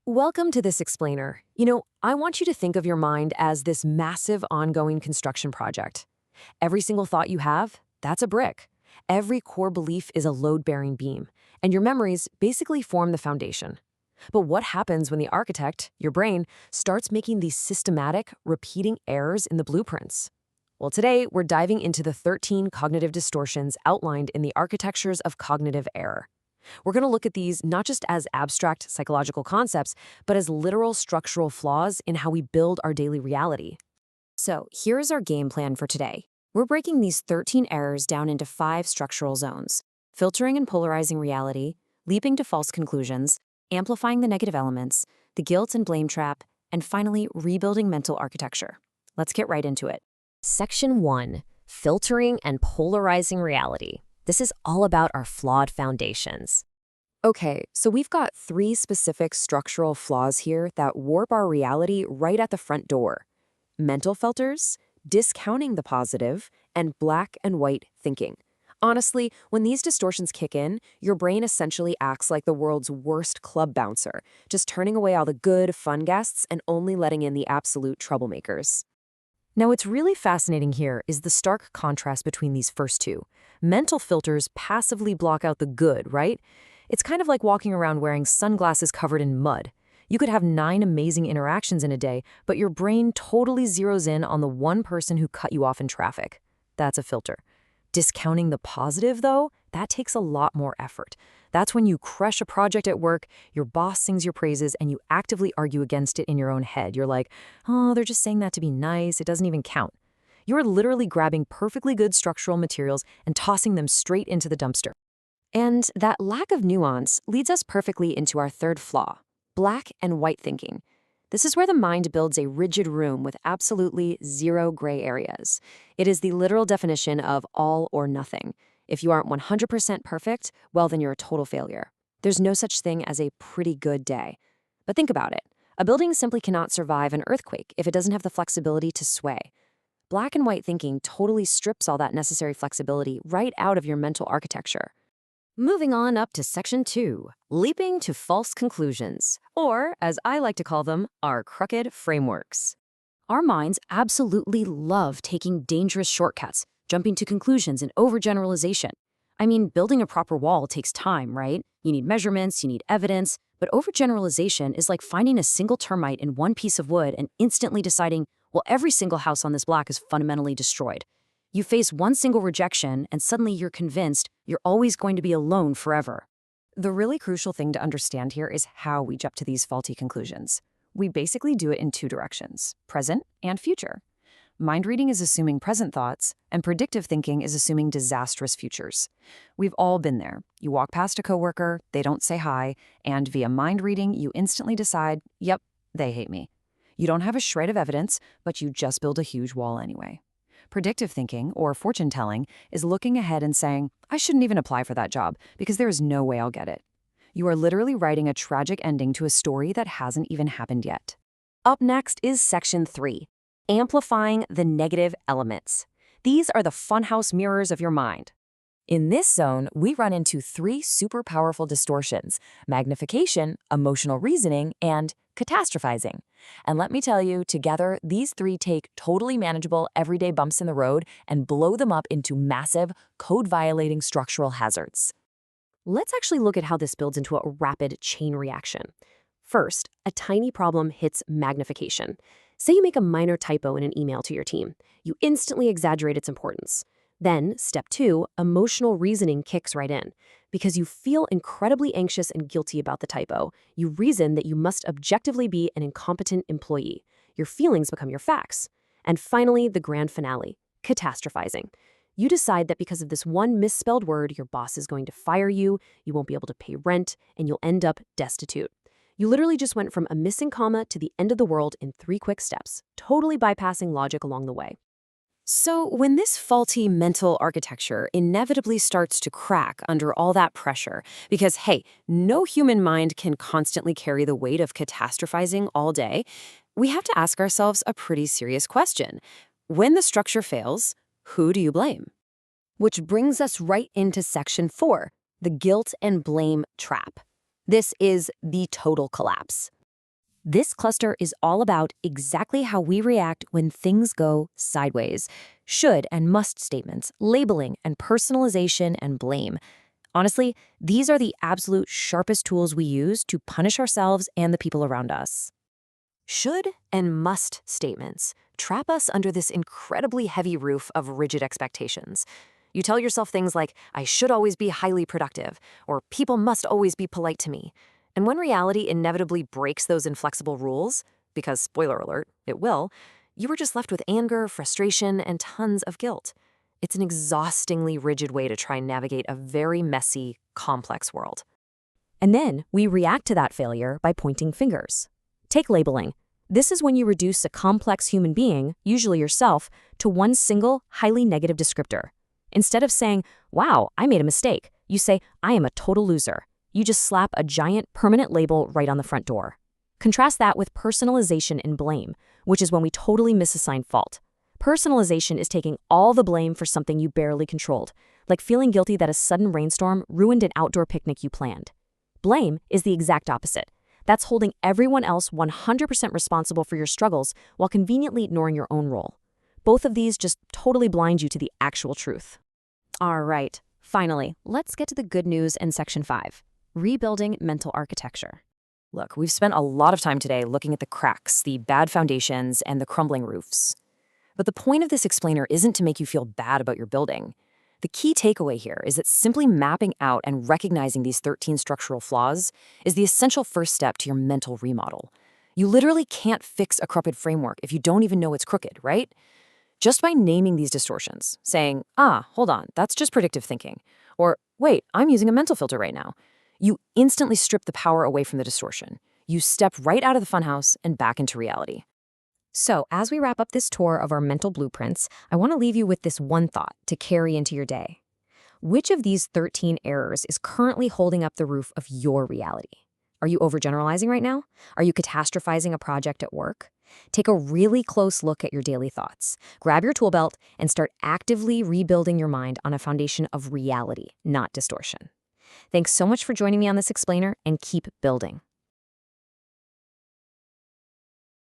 Welcome to this explainer. I want you to think of your mind as this massive ongoing construction project. Every single thought you have, that's a brick. Every core belief is a load-bearing beam, and your memories basically form the foundation. But what happens when the architect, your brain, starts making these systematic, repeating errors in the blueprints? Well, today we're diving into the 13 cognitive distortions outlined in the architectures of cognitive error. We're going to look at these not just as abstract psychological concepts, but as literal structural flaws in how we build our daily reality. So here's our game plan for today. We're breaking these 13 errors down into 5 structural zones: filtering and polarizing reality, leaping to false conclusions, amplifying the negative elements, the guilt and blame trap, and finally, rebuilding mental architecture. Let's get right into it. Section 1. Filtering and polarizing reality. This is all about our flawed foundations. Okay, so we've got 3 specific structural flaws here that warp our reality right at the front door: mental filters, discounting the positive, and black and white thinking. Honestly, when these distortions kick in, your brain essentially acts like the world's worst club bouncer, just turning away all the good, fun guests and only letting in the absolute troublemakers. Now, what's really fascinating here is the stark contrast between these first two. Mental filters passively block out the good, right? It's kind of like walking around wearing sunglasses covered in mud. You could have 9 amazing interactions in a day, but your brain totally zeroes in on the one person who cut you off in traffic. That's a filter. Discounting the positive, though, that takes a lot more effort. That's when you crush a project at work, your boss sings your praises, and you actively argue against it in your own head. You're like, oh, they're just saying that to be nice, it doesn't even count. You're literally grabbing perfectly good structural materials and tossing them straight into the dumpster. And that lack of nuance leads us perfectly into our third flaw: black and white thinking. This is where the mind builds a rigid room with absolutely zero gray areas. It is the literal definition of all or nothing. If you aren't 100% perfect, well, then you're a total failure. There's no such thing as a pretty good day. But think about it. A building simply cannot survive an earthquake if it doesn't have the flexibility to sway. Black and white thinking totally strips all that necessary flexibility right out of your mental architecture. Moving on up to Section 2, leaping to false conclusions, or, as I like to call them, our crooked frameworks. Our minds absolutely love taking dangerous shortcuts, jumping to conclusions and overgeneralization. I mean, building a proper wall takes time, right? You need measurements, you need evidence, but overgeneralization is like finding a single termite in one piece of wood and instantly deciding, well, every single house on this block is fundamentally destroyed. You face one single rejection, and suddenly you're convinced you're always going to be alone forever. The really crucial thing to understand here is how we jump to these faulty conclusions. We basically do it in 2 directions: present and future. Mind reading is assuming present thoughts, and predictive thinking is assuming disastrous futures. We've all been there. You walk past a coworker, they don't say hi, and via mind reading, you instantly decide, yep, they hate me. You don't have a shred of evidence, but you just build a huge wall anyway. Predictive thinking, or fortune telling, is looking ahead and saying, I shouldn't even apply for that job because there is no way I'll get it. You are literally writing a tragic ending to a story that hasn't even happened yet. Up next is Section 3, amplifying the negative elements. These are the funhouse mirrors of your mind. In this zone, we run into 3 super powerful distortions: magnification, emotional reasoning, and catastrophizing. And let me tell you, together, these 3 take totally manageable everyday bumps in the road and blow them up into massive, code-violating structural hazards. Let's actually look at how this builds into a rapid chain reaction. First, a tiny problem hits magnification. Say you make a minor typo in an email to your team. You instantly exaggerate its importance. Then, step 2, emotional reasoning kicks right in. Because you feel incredibly anxious and guilty about the typo, you reason that you must objectively be an incompetent employee. Your feelings become your facts. And finally, the grand finale, catastrophizing. You decide that because of this one misspelled word, your boss is going to fire you, you won't be able to pay rent, and you'll end up destitute. You literally just went from a missing comma to the end of the world in 3 quick steps, totally bypassing logic along the way. So when this faulty mental architecture inevitably starts to crack under all that pressure, because hey, no human mind can constantly carry the weight of catastrophizing all day, we have to ask ourselves a pretty serious question. When the structure fails, who do you blame? Which brings us right into Section 4, the guilt and blame trap. This is the total collapse. This cluster is all about exactly how we react when things go sideways. Should and must statements, labeling and personalization and blame. Honestly, these are the absolute sharpest tools we use to punish ourselves and the people around us. Should and must statements trap us under this incredibly heavy roof of rigid expectations. You tell yourself things like, I should always be highly productive, or people must always be polite to me. And when reality inevitably breaks those inflexible rules, because spoiler alert, it will, you are just left with anger, frustration, and tons of guilt. It's an exhaustingly rigid way to try and navigate a very messy, complex world. And then we react to that failure by pointing fingers. Take labeling. This is when you reduce a complex human being, usually yourself, to one single, highly negative descriptor. Instead of saying, wow, I made a mistake, you say, I am a total loser. You just slap a giant, permanent label right on the front door. Contrast that with personalization and blame, which is when we totally misassign fault. Personalization is taking all the blame for something you barely controlled, like feeling guilty that a sudden rainstorm ruined an outdoor picnic you planned. Blame is the exact opposite. That's holding everyone else 100% responsible for your struggles while conveniently ignoring your own role. Both of these just totally blind you to the actual truth. All right, finally, let's get to the good news in Section 5, rebuilding mental architecture. Look, we've spent a lot of time today looking at the cracks, the bad foundations, and the crumbling roofs. But the point of this explainer isn't to make you feel bad about your building. The key takeaway here is that simply mapping out and recognizing these 13 structural flaws is the essential first step to your mental remodel. You literally can't fix a crooked framework if you don't even know it's crooked, right? Just by naming these distortions, saying, hold on, that's just predictive thinking, or wait, I'm using a mental filter right now, you instantly strip the power away from the distortion. You step right out of the funhouse and back into reality. So, as we wrap up this tour of our mental blueprints, I want to leave you with this one thought to carry into your day. Which of these 13 errors is currently holding up the roof of your reality? Are you overgeneralizing right now? Are you catastrophizing a project at work? Take a really close look at your daily thoughts. Grab your tool belt and start actively rebuilding your mind on a foundation of reality, not distortion. Thanks so much for joining me on this explainer, and keep building.